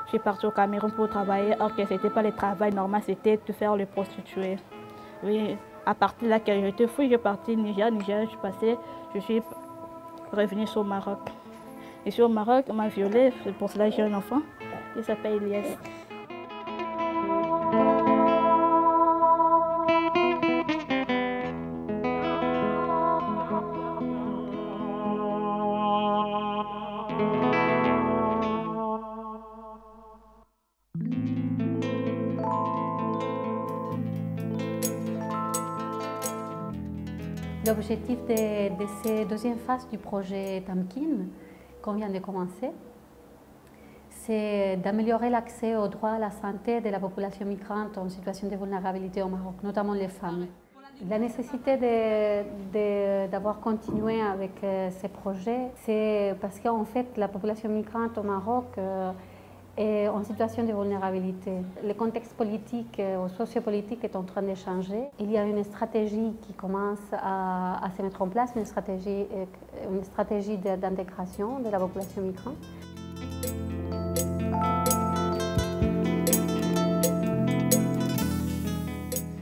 Je suis partie au Cameroun pour travailler, alors que ce n'était pas le travail normal, c'était de faire le prostitué. Oui, à partir de là, quand j'étais fou, je suis partie au Niger, je suis revenue au Maroc. Je suis au Maroc, on m'a violée, c'est pour cela que j'ai un enfant, il s'appelle Elias. L'objectif de cette deuxième phase du projet Tamkine, qu'on vient de commencer, c'est d'améliorer l'accès aux droits à la santé de la population migrante en situation de vulnérabilité au Maroc, notamment les femmes. La nécessité d'avoir continué avec ces projets, c'est parce qu'en fait, la population migrante au Maroc est en situation de vulnérabilité. Le contexte politique ou sociopolitique est en train de changer. Il y a une stratégie qui commence à se mettre en place, une stratégie d'intégration de la population migrante.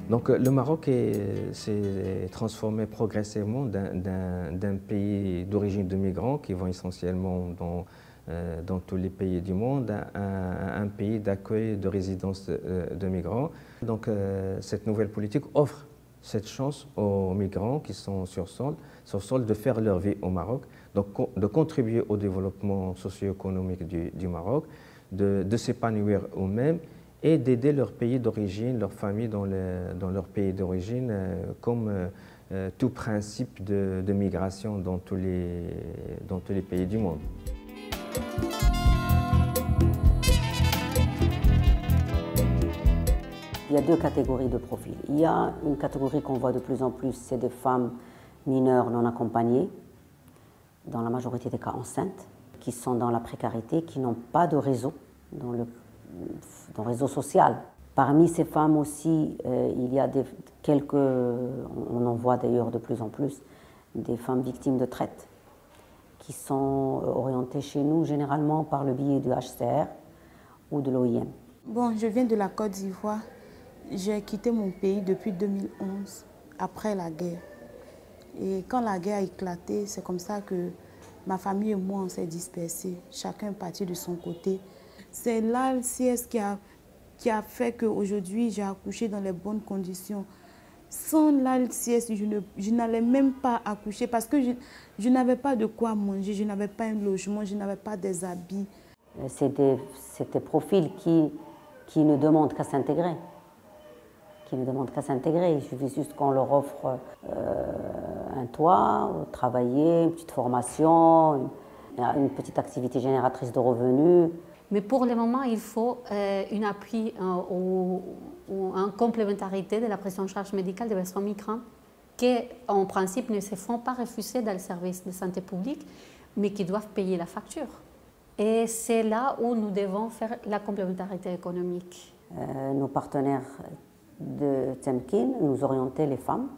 Donc le Maroc s'est transformé progressivement d'un pays d'origine de migrants qui vont essentiellement dans tous les pays du monde à un pays d'accueil de résidence de migrants. Donc cette nouvelle politique offre cette chance aux migrants qui sont sur sol de faire leur vie au Maroc, donc de contribuer au développement socio-économique du Maroc, de s'épanouir eux-mêmes et d'aider leur pays d'origine, leur famille dans leur pays d'origine, comme tout principe de migration dans tous les pays du monde. Il y a deux catégories de profils. Il y a une catégorie qu'on voit de plus en plus, c'est des femmes mineures non accompagnées, dans la majorité des cas enceintes, qui sont dans la précarité, qui n'ont pas de réseau dans le réseau social. Parmi ces femmes aussi, il y a on en voit d'ailleurs de plus en plus, des femmes victimes de traite, qui sont orientées chez nous généralement par le biais du HCR ou de l'OIM. Bon, je viens de la Côte d'Ivoire. J'ai quitté mon pays depuis 2011, après la guerre. Et quand la guerre a éclaté, c'est comme ça que ma famille et moi, on s'est dispersés. Chacun est parti de son côté. C'est l'ALCS qui a fait qu'aujourd'hui, j'ai accouché dans les bonnes conditions. Sans l'ALCS, je n'allais même pas accoucher parce que je n'avais pas de quoi manger, je n'avais pas un logement, je n'avais pas des habits. C'est des profils qui ne demandent qu'à s'intégrer. Il suffit juste qu'on leur offre un toit, travailler, une petite formation, une petite activité génératrice de revenus. Mais pour le moment, il faut un appui ou une complémentarité de la prise en charge médicale des personnes migrantes qui, en principe, ne se font pas refuser dans le service de santé publique, mais qui doivent payer la facture. Et c'est là où nous devons faire la complémentarité économique. Nos partenaires de Tamkine nous orientaient les femmes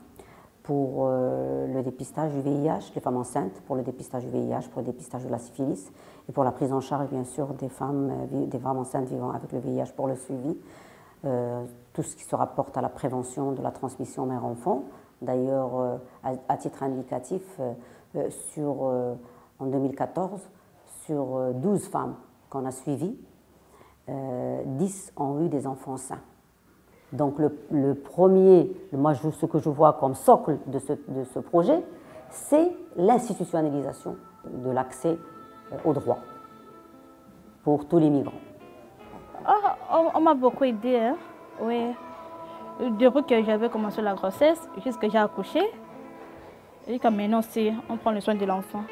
pour le dépistage du VIH, les femmes enceintes, pour le dépistage du VIH, pour le dépistage de la syphilis et pour la prise en charge, bien sûr, des femmes enceintes vivant avec le VIH pour le suivi. Tout ce qui se rapporte à la prévention de la transmission mère-enfant. D'ailleurs, à titre indicatif, en 2014, sur 12 femmes qu'on a suivies, 10 ont eu des enfants sains. Donc le premier, ce que je vois comme socle de ce projet, c'est l'institutionnalisation de l'accès aux droits pour tous les migrants. On m'a beaucoup aidé, hein? Oui. Depuis que j'avais commencé la grossesse, jusqu'à j'ai accouché, et comme maintenant, on prend le soin de l'enfant.